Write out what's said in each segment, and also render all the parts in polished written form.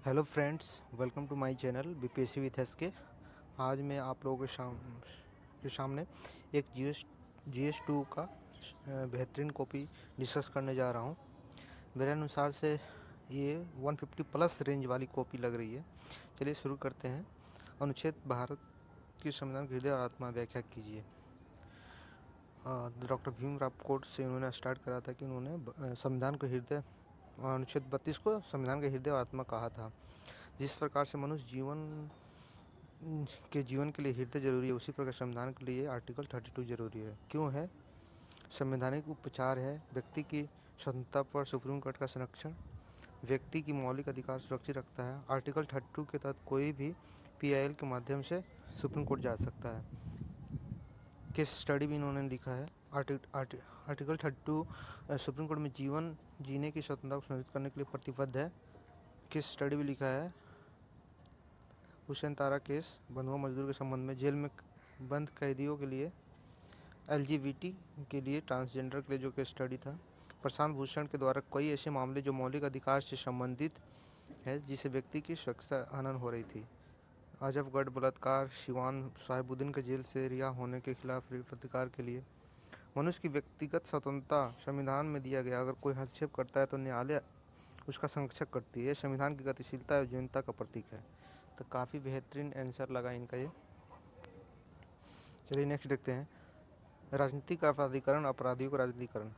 Hello friends, welcome to my channel BPSC with SK. आज मैं आप लोगों के सामने एक जीएस 2 का बेहतरीन कॉपी डिस्कस करने जा रहा हूँ। मेरे अनुसार से ये 150 प्लस रेंज वाली कॉपी लग रही है। चलिए शुरू करते हैं। अनुच्छेद भारत की संविधान की हृदय और आत्मा व्याख्या कीजिए। डॉक्टर भीमराव कोट से इन्होंने स्टार्ट करा था कि उन्होंने संविधान को हृदय अनुच्छेद 32 को संविधान का हृदय और आत्मा कहा था। जिस प्रकार से मनुष्य जीवन के लिए हृदय जरूरी है, उसी प्रकार संविधान के लिए आर्टिकल 32 जरूरी है। क्यों है? संवैधानिक उपचार है, व्यक्ति की स्वतंत्रता पर सुप्रीम कोर्ट का संरक्षण, व्यक्ति की मौलिक अधिकार सुरक्षित रखता है। आर्टिकल 32 के तहत कोई भी पीआईएल के माध्यम से सुप्रीम कोर्ट जा सकता है। केस स्टडी भी इन्होंने लिखा है। आर्टिकल 32 सुप्रीम कोर्ट में जीवन जीने की स्वतंत्रता को सुनिश्चित करने के लिए प्रतिबद्ध है। केस स्टडी भी लिखा है। हुसैन तारा केस, बंधुआ मजदूर के संबंध में जेल में बंद कैदियों के लिए, एलजीबीटी के लिए, ट्रांसजेंडर के लिए जो केस स्टडी था। प्रशांत भूषण के द्वारा कई ऐसे मामले जो मौलिक अधिकार से संबंधित है, जिसे व्यक्ति की सुरक्षा हनन हो रही थी। आजमगढ़ बलात्कार, सिवान साहिबुद्दीन के जेल से रिहा होने के खिलाफ प्रतिकार के लिए। मनुष्य की व्यक्तिगत स्वतंत्रता संविधान में दिया गया। अगर कोई हस्तक्षेप करता है तो न्यायालय उसका संरक्षण करती है। संविधान की गतिशीलता और जनता का प्रतीक है। तो काफ़ी बेहतरीन आंसर लगा इनका ये। चलिए नेक्स्ट देखते हैं। राजनीतिक अपराधीकरण, अपराधियों का राजनीतिकरण।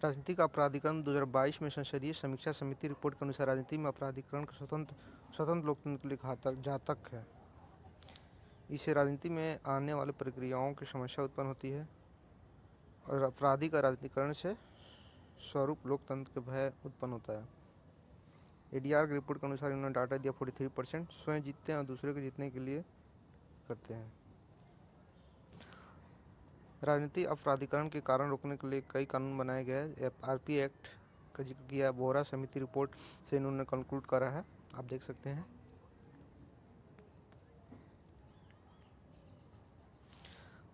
राजनीतिक अपराधीकरण 2022 में संसदीय समीक्षा समिति रिपोर्ट के अनुसार राजनीति में अपराधीकरण का स्वतंत्र लोकतंत्र के लिए घातक है। इससे राजनीति में आने वाली प्रक्रियाओं की समस्या उत्पन्न होती है और अपराधी का राजनीतिकरण से स्वरूप लोकतंत्र के भय उत्पन्न होता है। एडीआर की रिपोर्ट के अनुसार इन्होंने डाटा दिया 43% स्वयं जीतते हैं और दूसरे को जीतने के लिए करते हैं। राजनीतिक अपराधीकरण के कारण रोकने के लिए कई कानून बनाए गए हैं। आरपी एक्ट का जिक्र किया, बोहरा समिति रिपोर्ट से इन्होंने कंक्लूड करा है, आप देख सकते हैं।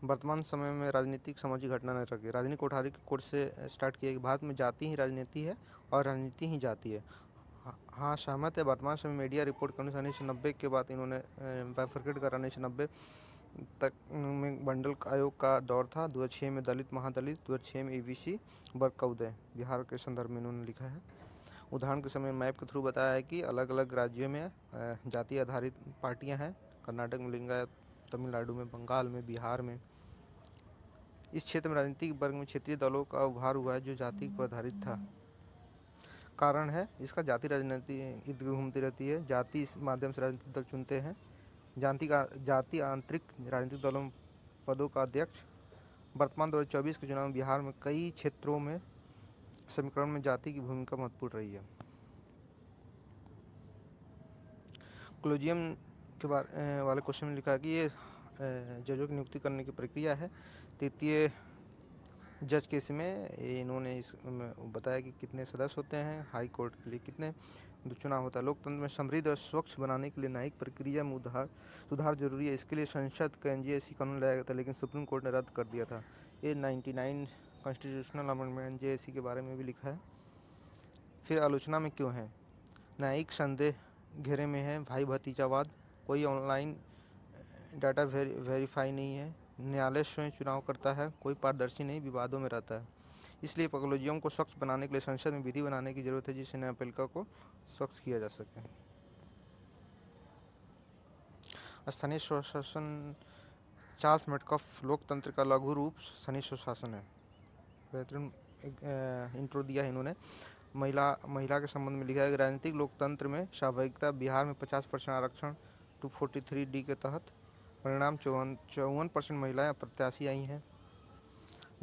वर्तमान समय में राजनीतिक सामाजिक घटना न रखे। राजनीतिक कोठारी के कोर्ट से स्टार्ट किया कि भारत में जाति ही राजनीति है और राजनीति ही जाति है। हाँ, सहमत है। वर्तमान समय मीडिया रिपोर्ट के अनुसार 1990 के बाद इन्होंने बाइफरकेट करा। 1990 तक में मंडल आयोग का दौर था। 2006 में दलित महादलित, 2006 में ईबीसी वर्ग का उदय, बिहार के संदर्भ में इन्होंने लिखा है। उदाहरण के समय मैप के थ्रू बताया है कि अलग अलग राज्यों में जाति आधारित पार्टियां हैं। कर्नाटक में लिंगायत, तमिलनाडु में, बंगाल में, बिहार में। इस क्षेत्र में राजनीतिक वर्ग में क्षेत्रीय दलों का उभार हुआ है जो जाति पर आधारित था। कारण है इसका, जाति राजनीति इर्द गिर्द घूमती रहती है। जाति इस माध्यम से राजनीतिक दल चुनते हैं। जाति आंतरिक राजनीतिक दलों पदों का अध्यक्ष। वर्तमान 2024 के चुनाव में बिहार में कई क्षेत्रों में समीकरण में जाति की भूमिका महत्वपूर्ण रही है। कोलिजियम के वाले क्वेश्चन में लिखा है कि ये जजों की नियुक्ति करने की प्रक्रिया है। तृतीय जज के इसमें इन्होंने बताया कि कितने सदस्य होते हैं, हाई कोर्ट के लिए कितने चुनाव होता है। लोकतंत्र में समृद्ध और स्वच्छ बनाने के लिए न्यायिक प्रक्रिया में सुधार जरूरी है। इसके लिए संसद का एनजेएसी कानून लाया गया था, लेकिन सुप्रीम कोर्ट ने रद्द कर दिया था। ये 99 कॉन्स्टिट्यूशनल अमेंडमेंट एनजेएसी के बारे में भी लिखा है। फिर आलोचना में क्यों है? न्यायिक संदेह घेरे में है। भाई भतीजावाद, कोई ऑनलाइन डाटा वेरीफाई नहीं है। न्यायालय स्वयं चुनाव करता है, कोई पारदर्शी नहीं, विवादों में रहता है। इसलिए कोलिजियम को स्वच्छ बनाने के लिए संसद में विधि बनाने की जरूरत है, जिससे न्यायपालिका को स्वच्छ किया जा सके। स्थानीय स्वशासन, चार्ल्स मेटकॉफ, लोकतंत्र का लघु रूप स्थानीय स्वशासन है। बेहतरीन इंट्रो दिया है इन्होंने। महिला के संबंध में लिखा है कि राजनीतिक लोकतंत्र में स्वाभाविकता। बिहार में 50% आरक्षण 243D के तहत। परिणाम 54% महिलाएं प्रत्याशी आई हैं।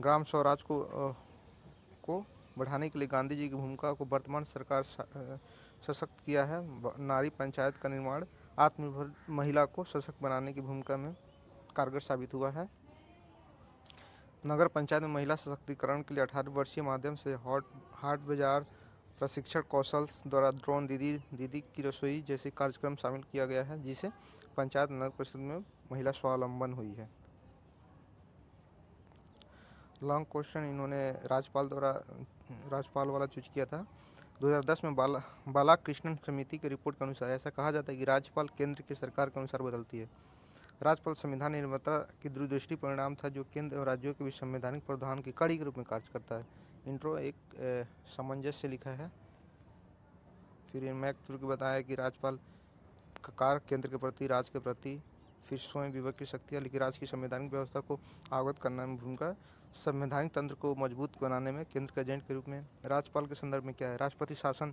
ग्राम स्वराज को बढ़ाने के लिए गांधी जी की भूमिका को वर्तमान सरकार सशक्त किया है। नारी पंचायत का निर्माण आत्मनिर्भर महिला को सशक्त बनाने की भूमिका में कारगर साबित हुआ है। नगर पंचायत में महिला सशक्तिकरण के लिए 18 वर्षीय माध्यम से हाट बाजार प्रशिक्षण कौशल द्वारा ड्रोन दीदी की रसोई जैसे कार्यक्रम शामिल किया गया है, जिससे पंचायत नगर परिषद में महिला स्वावलंबन हुई है। लॉन्ग क्वेश्चन इन्होंने राज्यपाल वाला चूज किया था। 2010 में बालाकृष्णन समिति की रिपोर्ट के अनुसार ऐसा कहा जाता है कि राज्यपाल केंद्र की सरकार के अनुसार बदलती है। राज्यपाल संविधान निर्माता की दूरदृष्टि परिणाम था जो केंद्र और राज्यों के बीच संवैधानिक प्रावधान की कड़ी के रूप में कार्य करता है। इंट्रो एक सामंजस्य लिखा है। फिर इनमें शुरू की बताया कि राज्यपाल का कार्य केंद्र के प्रति, राज्य के प्रति, फिर स्वयं विवेक की शक्ति है, लेकिन राज्य की संवैधानिक व्यवस्था को अवगत करने में भूमिका, संवैधानिक तंत्र को मजबूत बनाने में केंद्र के एजेंट के रूप में। राज्यपाल के संदर्भ में क्या है, राष्ट्रपति शासन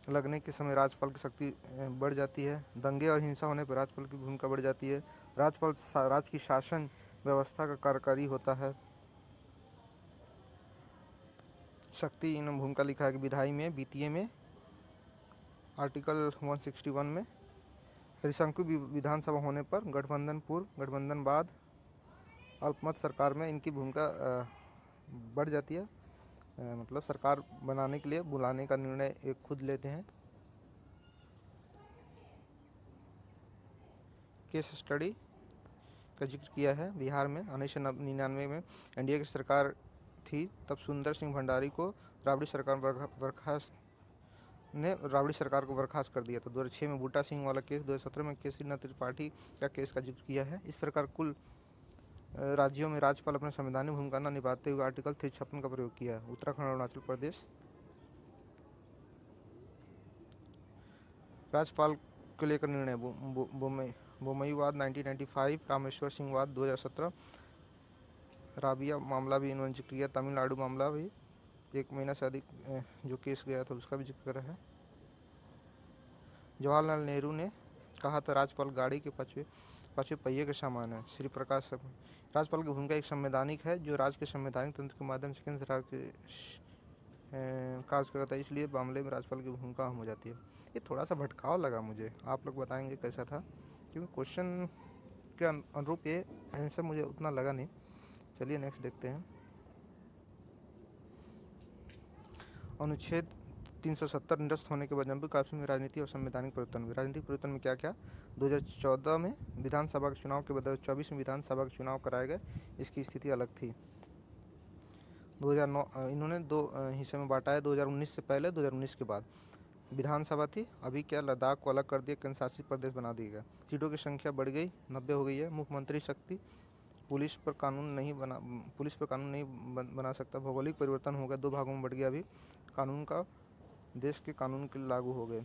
लगने के समय राज्यपाल की शक्ति बढ़ जाती है। दंगे और हिंसा होने पर राज्यपाल की भूमिका बढ़ जाती है। राज्यपाल राज्य की शासन व्यवस्था का कार्यकारी होता है। शक्ति इन भूमिका लिखा है कि विधायी में, वित्तीय में, आर्टिकल 161 में। त्रिशंकु विधानसभा होने पर गठबंधन पूर्व, गठबंधन बाद, अल्पमत सरकार में इनकी भूमिका बढ़ जाती है। मतलब सरकार बनाने के लिए बुलाने का निर्णय एक खुद लेते हैं। केस स्टडी का जिक्र किया है। बिहार में 1999 में एनडीए की सरकार थी, तब सुंदर सिंह भंडारी को राबड़ी सरकार को बर्खास्त कर दिया था। 2006 में बूटा सिंह वाला केस, 2017 में केसरीनाथ त्रिपाठी का केस का जिक्र किया है। इस प्रकार कुल राज्यों में राज्यपाल अपने संवैधानिक भूमिका न निभाते हुए आर्टिकल 356 का प्रयोग किया है। उत्तराखंड और अरुणाचल प्रदेश। राज्यपाल को लेकर निर्णय, बोमईवाद 1995, रामेश्वर सिंह वाद 2017, राबिया मामला भी इन्होंने जिक्र किया। तमिलनाडु मामला भी 1 महीना से अधिक जो केस गया था उसका भी जिक्र करा है। जवाहरलाल नेहरू ने कहा था राज्यपाल गाड़ी के पांचवें पहिए के समान है। श्री प्रकाश राज्यपाल की भूमिका एक संवैधानिक है जो राज्य के संवैधानिक तंत्र के माध्यम से केंद्र सरकार के कार्य करता है, इसलिए मामले में राज्यपाल की भूमिका अहम हो जाती है। ये थोड़ा सा भटकाव लगा मुझे, आप लोग बताएंगे कैसा था, क्योंकि क्वेश्चन के अनुरूप ये आंसर मुझे उतना लगा नहीं। चलिए नेक्स्ट देखते हैं। अनुच्छेद 370 निरस्त होने के बाद जम्मू कश्मीर में राजनीति और संवैधानिक परिवर्तन हुए। राजनीतिक परिवर्तन में क्या क्या, 2014 में विधानसभा के चुनाव के बदले 24 में विधानसभा के चुनाव कराए गए। इसकी स्थिति अलग थी। 2009 इन्होंने 2 हिस्से में बांटा है, 2019 से पहले, 2019 के बाद। विधानसभा थी, अभी क्या लद्दाख को अलग कर दिया, केंद्र शासित प्रदेश बना दिया गया। सीटों की संख्या बढ़ गई, 90 हो गई है। मुख्यमंत्री शक्ति, पुलिस पर कानून नहीं बना सकता। भौगोलिक परिवर्तन हो गया, 2 भागों में बढ़ गया। अभी कानून का देश के कानून के लागू हो गए।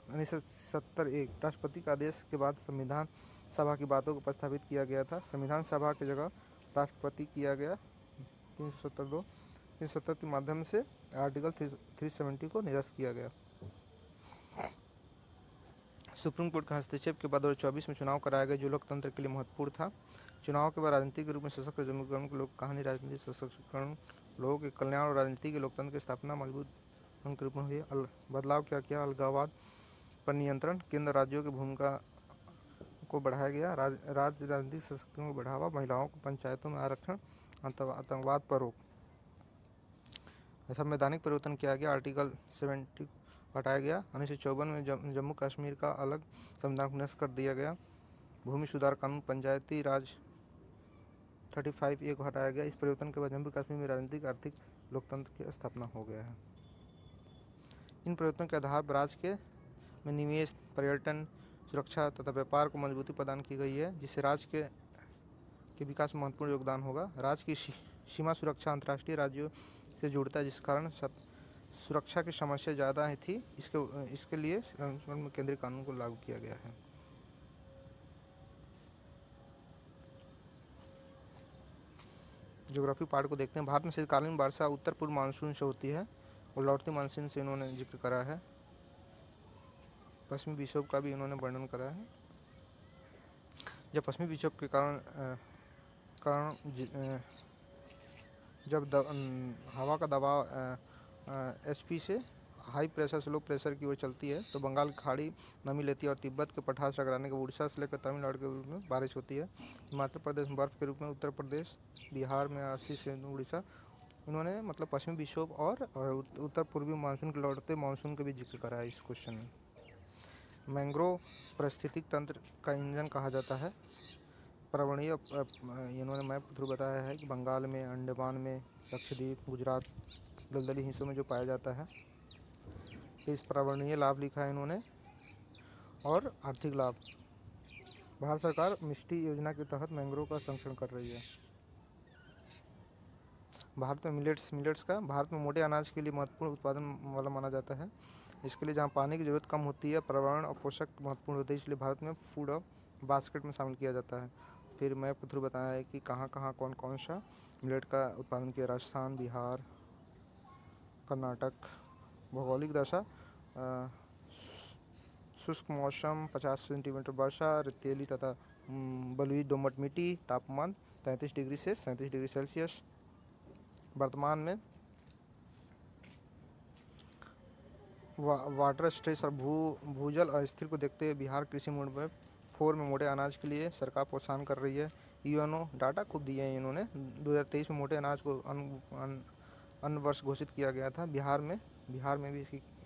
1970 राष्ट्रपति का आदेश के बाद संविधान सभा की बातों को प्रस्तावित किया गया था। संविधान सभा की जगह राष्ट्रपति किया गया। 370 के माध्यम से आर्टिकल 370 को निरस्त किया गया। सुप्रीम कोर्ट के हस्तक्षेप के बाद 2024 में चुनाव कराया गया जो लोकतंत्र के लिए महत्वपूर्ण था। चुनाव के बाद राजनीति के रूप में सशक्त जम्मूकरण के लोग कहानी, राजनीति सशक्तिकरण, लोगों के कल्याण और राजनीति के लोकतंत्र की स्थापना मजबूत के रूप में हुई। बदलाव क्या किया, अलगाववाद पर नियंत्रण, केंद्र राज्यों की भूमिका को बढ़ाया गया, राज्य राजनीतिक सशक्तिकरण को बढ़ावा, महिलाओं को पंचायतों में आरक्षण, आतंकवाद पर रोक। संवैधानिक परिवर्तन किया गया, आर्टिकल 70 हटाया गया। 1954 में जम्मू कश्मीर का अलग संविधान नष्ट कर दिया गया। भूमि सुधार कानून, पंचायती राज 35A को हटाया गया। इस परिवर्तन के बाद जम्मू कश्मीर में राजनीतिक, आर्थिक लोकतंत्र की स्थापना हो गया है। इन परिवर्तनों के आधार पर राज्य के में निवेश, पर्यटन, सुरक्षा तथा व्यापार को मजबूती प्रदान की गई है, जिससे राज्य के विकास में महत्वपूर्ण योगदान होगा। राज्य की सीमा सुरक्षा अंतर्राष्ट्रीय राज्यों से जुड़ता है, जिस कारण सुरक्षा की समस्या ज़्यादा थी। इसके लिए केंद्रीय कानून को लागू किया गया है। ज्योग्राफी पार्ट को देखते हैं। भारत में शीतकालीन वर्षा उत्तर पूर्व मानसून से होती है और लौटती मानसून से इन्होंने जिक्र करा है। पश्चिमी विक्षोभ का भी इन्होंने वर्णन करा है। जब पश्चिमी विक्षोभ के कारण जब हवा का दबाव SP से हाई प्रेशर से लो प्रेशर की ओर चलती है तो बंगाल की खाड़ी नमी लेती है और तिब्बत के पठार से टकराने के उड़ीसा से लेकर तमिलनाडु के रूप में बारिश होती है। हिमाचल प्रदेश में बर्फ़ के रूप में, उत्तर प्रदेश, बिहार में अस्सी से उड़ीसा। इन्होंने मतलब पश्चिमी विक्षोभ और उत्तर पूर्वी मानसून के लौटते मानसून का भी जिक्र करा है इस क्वेश्चन में। मैंग्रोव पारिस्थितिक तंत्र का इंजन कहा जाता है। पर्वणीय इन्होंने मैप के थ्रू बताया है कि बंगाल में, अंडमान में, लक्षद्वीप, गुजरात, दलदली हिस्सों में जो पाया जाता है। इस पर्यावरणीय लाभ लिखा है इन्होंने और आर्थिक लाभ। भारत सरकार मिष्टी योजना के तहत मैंग्रोव का संरक्षण कर रही है। भारत में मिलेट्स का भारत में मोटे अनाज के लिए महत्वपूर्ण उत्पादन वाला माना जाता है। इसके लिए जहाँ पानी की ज़रूरत कम होती है, पर्यावरण और पोषक महत्वपूर्ण होते हैं, इसलिए भारत में फूड और बास्केट में शामिल किया जाता है। फिर मैप के थ्रू बताया है कि कहाँ कहाँ कौन कौन सा मिलेट का उत्पादन किया। राजस्थान, बिहार, कर्नाटक। भौगोलिक दशा शुष्क मौसम, 50 सेंटीमीटर वर्षा, रेतीली तथा बलुई दोमट मिट्टी। तापमान 33 डिग्री से 37 डिग्री सेल्सियस। वर्तमान में वाटर स्ट्रेस और भूजल अस्थिर को देखते हुए बिहार कृषि मोड में 4 में मोटे अनाज के लिए सरकार प्रोत्साहन कर रही है। यूएनओ डाटा खूब दिए हैं इन्होंने। 2023 में मोटे अनाज को अन्न वर्ष घोषित किया गया था। बिहार में भी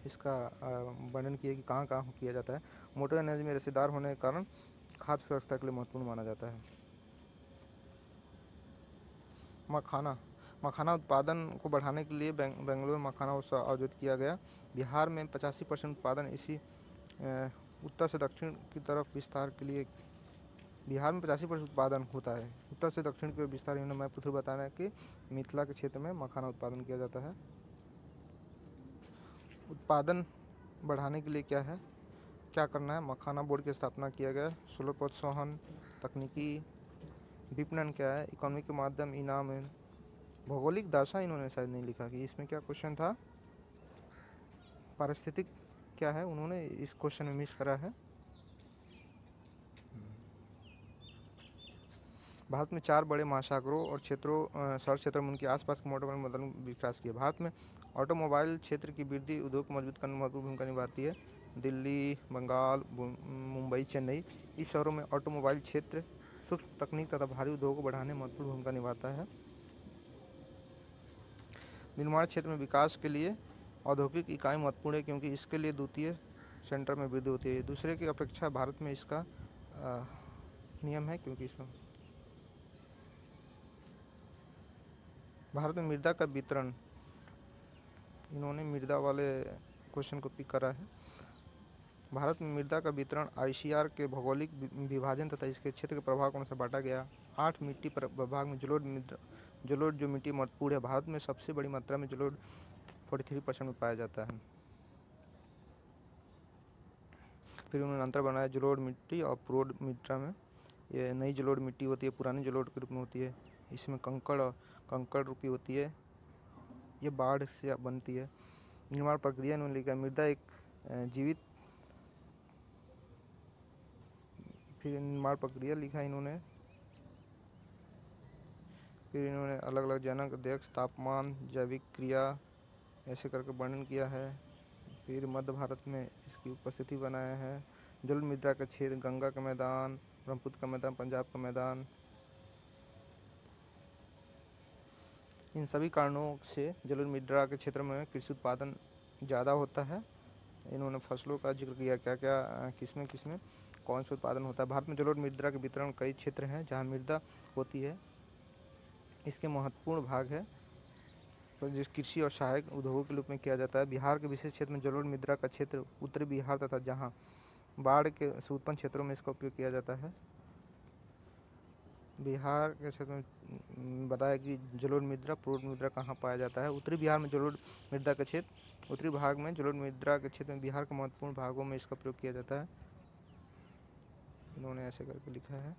इसका वर्णन किया कि कहाँ कहाँ किया जाता है। मोटे अनाज में रेशेदार होने के कारण खाद्य सुरक्षा के लिए महत्वपूर्ण माना जाता है। मखाना उत्पादन को बढ़ाने के लिए बेंगलुरु में मखाना उत्सव आयोजित किया गया। बिहार में 85% उत्पादन इसी उत्तर से दक्षिण की तरफ विस्तार के लिए बिहार में 85% उत्पादन होता है। उत्तर से दक्षिण की विस्तार इन्होंने मैं पुत्र बताना है कि मिथिला के क्षेत्र में मखाना उत्पादन किया जाता है। उत्पादन बढ़ाने के लिए क्या करना है। मखाना बोर्ड की स्थापना किया गया। सुलभ प्रोत्साहन, तकनीकी विपणन क्या है, इकोनॉमी के माध्यम, इनाम है। भौगोलिक दशा इन्होंने शायद नहीं लिखा कि इसमें क्या क्वेश्चन था। पारिस्थितिक क्या है, उन्होंने इस क्वेश्चन में मिस करा है। भारत में 4 बड़े महासागरों और शहर क्षेत्रों में उनके आसपास के ऑटोमोबाइल मॉडल विकास किया। भारत में ऑटोमोबाइल क्षेत्र की वृद्धि उद्योग को मजबूत करने में महत्वपूर्ण भूमिका निभाती है। दिल्ली, बंगाल, मुंबई, चेन्नई, इस शहरों में ऑटोमोबाइल क्षेत्र सूक्ष्म तकनीक तथा भारी उद्योग को बढ़ाने में महत्वपूर्ण भूमिका निभाता है। निर्माण क्षेत्र में विकास के लिए औद्योगिक इकाई महत्वपूर्ण है, क्योंकि इसके लिए द्वितीय सेंटर में वृद्धि होती है। दूसरे की अपेक्षा भारत में इसका नियम है, क्योंकि इसमें भारत में मृदा का वितरण, इन्होंने मृदा वाले क्वेश्चन को पिक करा है। भारत में मृदा का वितरण आईसीआर के भौगोलिक विभाजन तथा इसके क्षेत्र के प्रभाव के अनुसार बांटा गया। 8 मिट्टी प्रभाग में जलोढ़ जो मिट्टी महत्वपूर्ण है। भारत में सबसे बड़ी मात्रा में जलोढ़ 43% में पाया जाता है। फिर उन्होंने अंतर बनाया जलोढ़ मिट्टी और प्रोड मिट्टी में। ये नई जलोढ़ मिट्टी होती है, पुरानी जलोढ़ के रूप में होती है। इसमें कंकड़ रूपी होती है, ये बाढ़ से बनती है। निर्माण प्रक्रिया इन्होंने लिखा, मृदा एक जीवित। फिर निर्माण प्रक्रिया लिखा इन्होंने। फिर इन्होंने अलग अलग जनक, अध्यक्ष, तापमान, जैविक क्रिया ऐसे करके वर्णन किया है। फिर मध्य भारत में इसकी उपस्थिति बनाया है। जल मृदा का क्षेत्र, गंगा का मैदान, ब्रह्मपुत्र का मैदान, पंजाब का मैदान, इन सभी कारणों से जलोढ़ मृदा के क्षेत्र में कृषि उत्पादन ज़्यादा होता है। इन्होंने फसलों का जिक्र किया, क्या क्या किसमें कौन सा उत्पादन होता है। भारत में जलोढ़ मृदा के वितरण कई क्षेत्र हैं जहाँ मृदा होती है। इसके महत्वपूर्ण भाग है तो जिस कृषि और सहायक उद्योगों के रूप में किया जाता है। बिहार के विशेष क्षेत्र में जलोढ़ मृदा का क्षेत्र उत्तरी बिहार तथा जहाँ बाढ़ के उत्पन्न क्षेत्रों में इसका उपयोग किया जाता है। बिहार के क्षेत्र में बताया कि जलोढ़ मृदा, प्रोड मृदा कहाँ पाया जाता है। उत्तरी बिहार में जलोढ़ मृदा का क्षेत्र, उत्तरी भाग में जलोढ़ मृदा के क्षेत्र में बिहार के महत्वपूर्ण भागों में इसका प्रयोग किया जाता है। इन्होंने ऐसे करके लिखा है।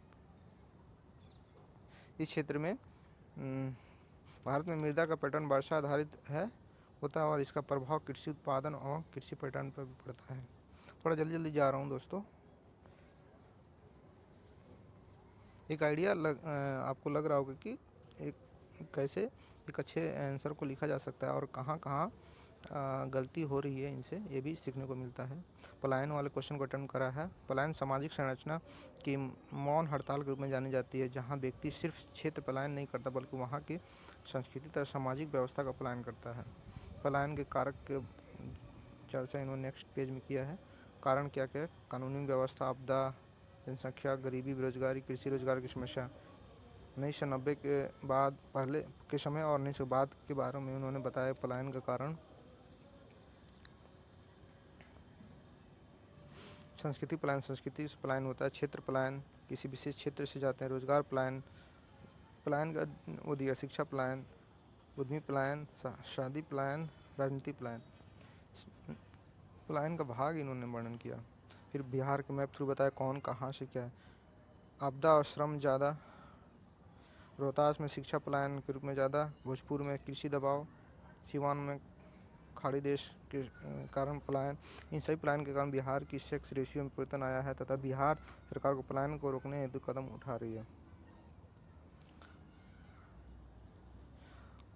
इस क्षेत्र में भारत में मृदा का पैटर्न वर्षा आधारित होता है और इसका प्रभाव कृषि उत्पादन और कृषि पैटर्न पर भी पड़ता है। थोड़ा जल्दी जा रहा हूँ दोस्तों। एक आइडिया आपको लग रहा होगा कि कैसे एक अच्छे आंसर को लिखा जा सकता है और कहाँ कहाँ गलती हो रही है, इनसे ये भी सीखने को मिलता है। पलायन वाले क्वेश्चन को अटेम्प्ट करा है। पलायन सामाजिक संरचना की मौन हड़ताल के रूप में जानी जाती है, जहाँ व्यक्ति सिर्फ क्षेत्र पलायन नहीं करता बल्कि वहाँ की संस्कृति तथा सामाजिक व्यवस्था का पलायन करता है। पलायन के कारक के चर्चा इन्होंने नेक्स्ट पेज में किया है। कारण क्या क्या, कानूनी व्यवस्था, आपदा, जनसंख्या, गरीबी, बेरोजगारी, कृषि रोजगार की समस्या। 1990 के बाद पहले के समय और 1900 बाद के बारे में उन्होंने बताया पलायन का कारण। संस्कृति पलायन, संस्कृति से पलायन होता है। क्षेत्र पलायन, किसी विशेष क्षेत्र से जाते हैं। रोजगार पलायन, पलायन का वो दिया। शिक्षा पलायन, उद्यमी पलायन, शादी पलायन, राजनीति पलायन। पलायन का भाग इन्होंने वर्णन किया। फिर बिहार के मैप थ्रू बताया कौन कहाँ से क्या है। आपदा और श्रम ज़्यादा, रोहतास में शिक्षा पलायन के रूप में ज़्यादा, भोजपुर में कृषि दबाव, सिवान में खाड़ी देश के कारण पलायन। इन सभी पलायन के कारण बिहार की सेक्स रेशियो में परिवर्तन आया है तथा बिहार सरकार को पलायन को रोकने हेतु कदम उठा रही है।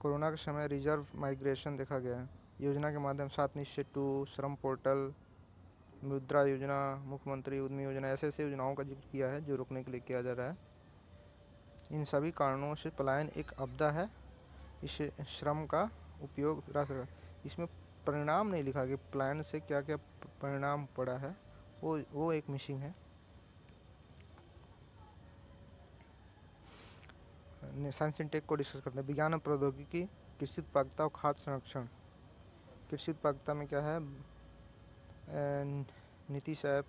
कोरोना के समय रिजर्व माइग्रेशन देखा गया है। योजना के माध्यम 7 निश्चय 2, श्रम पोर्टल, मुद्रा योजना, मुख्यमंत्री उद्यमी योजना, ऐसे ऐसे योजनाओं का जिक्र किया है जो रोकने के लिए किया जा रहा है। इन सभी कारणों से पलायन एक आपदा है। इसे श्रम का उपयोग इसमें परिणाम नहीं लिखा कि पलायन से क्या क्या परिणाम पड़ा है, वो एक मिसिंग है। साइंस एंड टेक को डिस्कस करते हैं। विज्ञान और प्रौद्योगिकी, कृषि उत्पादकता और खाद्य संरक्षण। कृषि उत्पादकता में क्या है, Nitish app,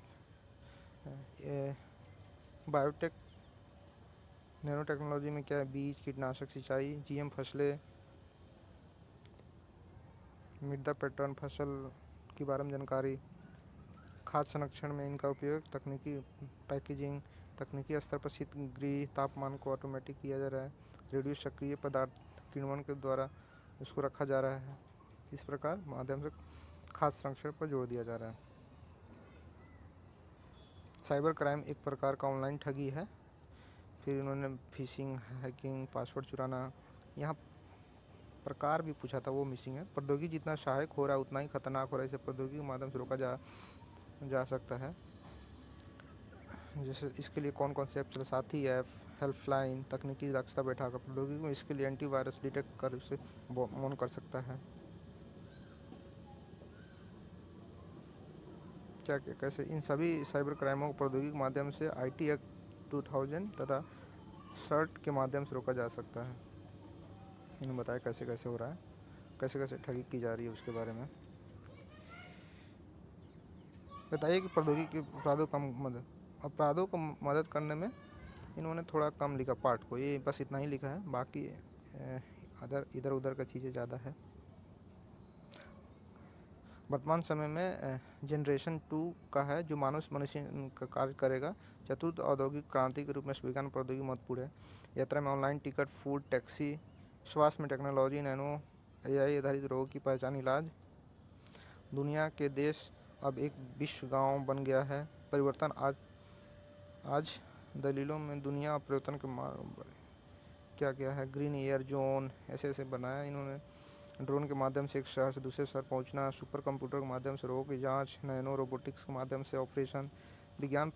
biotech, nano technology में क्या है, बीज, कीटनाशक, सिंचाई, जीएम फसलें, मृदा पैटर्न, फसल के बारे में जानकारी। खाद्य संरक्षण में इनका उपयोग तकनीकी पैकेजिंग, तकनीकी स्तर पर शीत गृह तापमान को ऑटोमेटिक किया जा रहा है। रेडियो सक्रिय पदार्थ किण्वन के द्वारा उसको रखा जा रहा है। इस प्रकार माध्यम से खाद्य संरक्षण पर जोर दिया जा रहा है। साइबर क्राइम एक प्रकार का ऑनलाइन ठगी है। फिर इन्होंने फिशिंग, हैकिंग, पासवर्ड चुराना, यहाँ प्रकार भी पूछा था, वो मिसिंग है। प्रौद्योगिकी जितना सहायक हो रहा है उतना ही खतरनाक हो रहा है। इसे प्रौद्योगिकी के माध्यम से रोका जा सकता है। जैसे इसके लिए कौन कौन से ऐप चले, साथी ऐप, हेल्पलाइन, तकनीकी दक्षता बैठाकर प्रौद्योगिकी में इसके लिए एंटीवायरस डिटेक्ट कर उसे ऑन कर सकता है। क्या कैसे इन सभी साइबर क्राइमों को प्रौद्योगिकी के माध्यम से IT एक्ट 2000 तथा सर्ट के माध्यम से रोका जा सकता है। इन्होंने बताया कैसे कैसे हो रहा है, कैसे कैसे ठगी की जा रही है, उसके बारे में बताइए कि प्रौद्योगिकी अपराधों को मदद करने में इन्होंने थोड़ा कम लिखा पार्ट को, ये बस इतना ही लिखा है। बाकी इधर उधर का चीज़ें ज़्यादा है। वर्तमान समय में जनरेशन 2 का है जो मनुष्य का कार्य करेगा। चतुर्थ औद्योगिक क्रांति के रूप में विज्ञान प्रौद्योगिकी महत्वपूर्ण है। यात्रा में ऑनलाइन टिकट, फूड, टैक्सी, स्वास्थ्य में टेक्नोलॉजी, नैनो AI आधारित रोगों की पहचान, इलाज। दुनिया के देश अब एक विश्व गांव बन गया है। परिवर्तन आज दलीलों में दुनिया परिवर्तन के क्या क्या है, ग्रीन एयर जोन, ऐसे ऐसे बनाया इन्होंने। ड्रोन के माध्यम से एक शहर से दूसरे शहर पहुंचना, सुपर कंप्यूटर के माध्यम से रोगों की जांच, नैनो रोबोटिक्स के माध्यम से ऑपरेशन। विज्ञान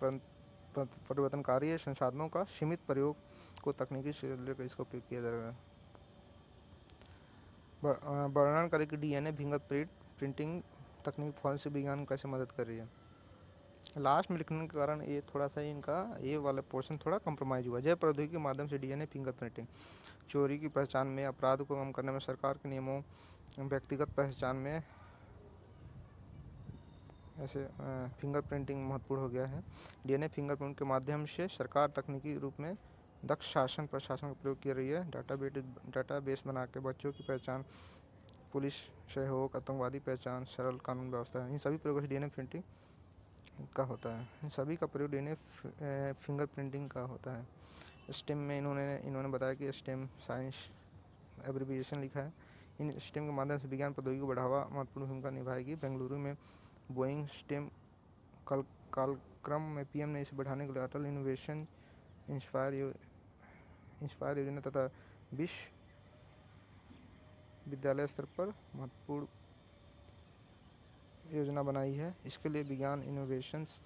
परिवर्तनकारी संसाधनों का सीमित प्रयोग को तकनीकी से लेकर इसका उपयोग किया जा रहा है। वर्णन करें कि DNA फिंगरप्रिंट प्रिंटिंग तकनीक फॉरेंसिक विज्ञान को कैसे मदद कर रही है। लास्ट में लिखने के कारण ये थोड़ा सा इनका ये वाला पोर्शन थोड़ा कंप्रोमाइज़ हुआ। जैव प्रौद्योगिकी के माध्यम से DNA फिंगरप्रिंटिंग चोरी की पहचान में, अपराध को कम करने में, सरकार के नियमों, व्यक्तिगत पहचान में ऐसे फिंगरप्रिंटिंग महत्वपूर्ण हो गया है। DNA फिंगरप्रिंट के माध्यम से सरकार तकनीकी रूप में दक्ष शासन प्रशासन का प्रयोग कर रही है। डाटाबेस बना के बच्चों की पहचान, पुलिस सहयोग, आतंकवादी पहचान, सरल कानून व्यवस्था, इन सभी प्रयोगों से DNA प्रिंटिंग का होता है। इन सभी का प्रयोग DNA फिंगरप्रिंटिंग का होता है। स्टेम में इन्होंने बताया कि स्टेम साइंस एब्रिविएशन लिखा है। इन स्टेम के माध्यम से विज्ञान प्रौद्योगिकी को बढ़ावा महत्वपूर्ण भूमिका निभाएगी। बेंगलुरु में बोइंग स्टेम कार्यक्रम में PM ने इसे बढ़ाने के लिए अटल इनोवेशन इंस्पायर योजना तथा विद्यालय स्तर पर महत्वपूर्ण योजना बनाई है। इसके लिए विज्ञान इनोवेशंस,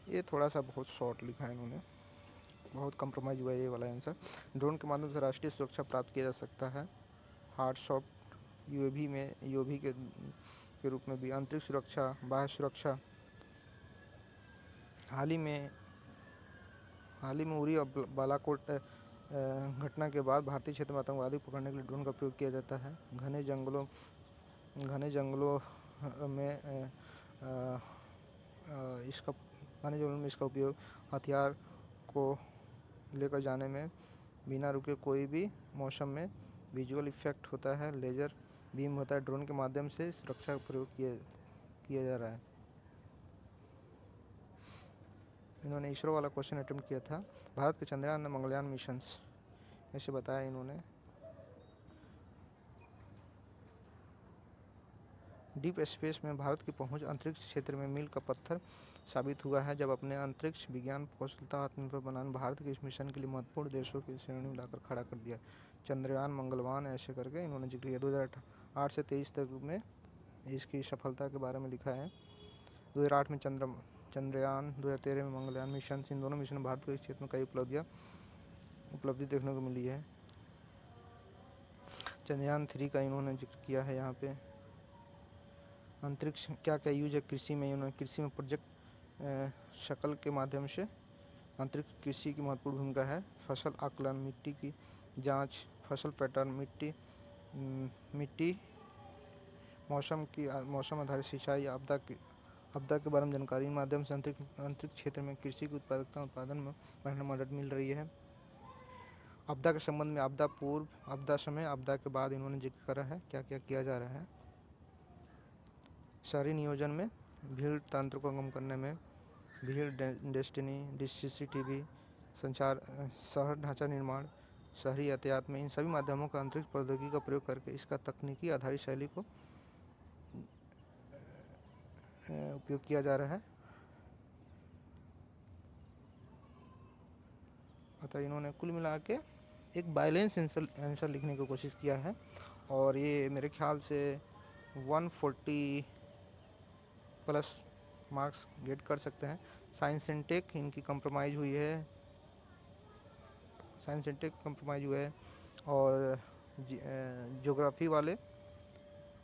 ये थोड़ा सा बहुत शॉर्ट लिखा है इन्होंने, बहुत कंप्रोमाइज हुआ है ये वाला आंसर। ड्रोन के माध्यम से राष्ट्रीय सुरक्षा प्राप्त किया जा सकता है। हार्ड सॉफ्ट UAV के रूप में भी अंतरिक्ष सुरक्षा, बाह्य सुरक्षा। हाल ही में उरी और बालाकोट घटना के बाद भारतीय क्षेत्र में आतंकवादी पकड़ने के लिए ड्रोन का प्रयोग किया जाता है। घने जंगलों में इसका आने वाले में इसका उपयोग हथियार को लेकर जाने में बिना रुके कोई भी मौसम में विजुअल इफेक्ट होता है, लेजर बीम होता है, ड्रोन के माध्यम से सुरक्षा का प्रयोग किया जा रहा है। इन्होंने इसरो वाला क्वेश्चन अटेम्प्ट किया था। भारत के चंद्रयान और मंगलयान मिशंस ऐसे बताया इन्होंने। डीप स्पेस में भारत की पहुंच अंतरिक्ष क्षेत्र में मील का पत्थर साबित हुआ है। जब अपने अंतरिक्ष विज्ञान कौशलता आत्मनिर्भर बनाने भारत के इस मिशन के लिए महत्वपूर्ण देशों की श्रेणी में लाकर खड़ा कर दिया। चंद्रयान मंगलवान ऐसे करके इन्होंने जिक्र किया। 2008 से 23 तक में इसकी सफलता के बारे में लिखा है। 2008 में चंद्रयान, 2013 में मंगलयान मिशन। इन दोनों मिशन में भारत को इस क्षेत्र में कई उपलब्धि देखने को मिली है। चंद्रयान 3 का इन्होंने जिक्र किया है यहाँ पे। अंतरिक्ष क्या क्या यूज है कृषि में, इन्होंने कृषि में प्रोजेक्ट शकल के माध्यम से अंतरिक्ष कृषि की महत्वपूर्ण भूमिका है। फसल आकलन, मिट्टी की जांच, फसल पैटर्न, मिट्टी मौसम आधारित सिंचाई, आपदा के बारे में जानकारी माध्यम से अंतरिक्ष क्षेत्र में कृषि की उत्पादकता उत्पादन में बढ़ने में मदद मिल रही है। आपदा के संबंध में आपदा पूर्व, आपदा समय, आपदा के बाद इन्होंने जिक्र करा है क्या क्या किया जा रहा है। शहरी नियोजन में भीड़ तंत्र को कम करने में भीड़ डेस्टिनी, सीसीटीवी, संचार, शहर ढांचा निर्माण, शहरी यातायात में इन सभी माध्यमों का अंतरिक्ष प्रौद्योगिकी का प्रयोग करके इसका तकनीकी आधारित शैली को उपयोग किया जा रहा है। अतः इन्होंने कुल मिला के एक बैलेंस आंसर लिखने की कोशिश किया है और ये मेरे ख्याल से 140 प्लस मार्क्स गेट कर सकते हैं। साइंस एंड टेक इनकी कंप्रोमाइज़ हुई है, और ज्योग्राफी वाले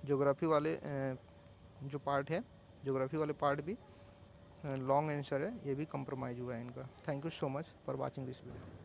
जो पार्ट है, ज्योग्राफी वाले पार्ट भी लॉन्ग आंसर है, ये भी कंप्रोमाइज़ हुआ है इनका। Thank you so much for watching this video.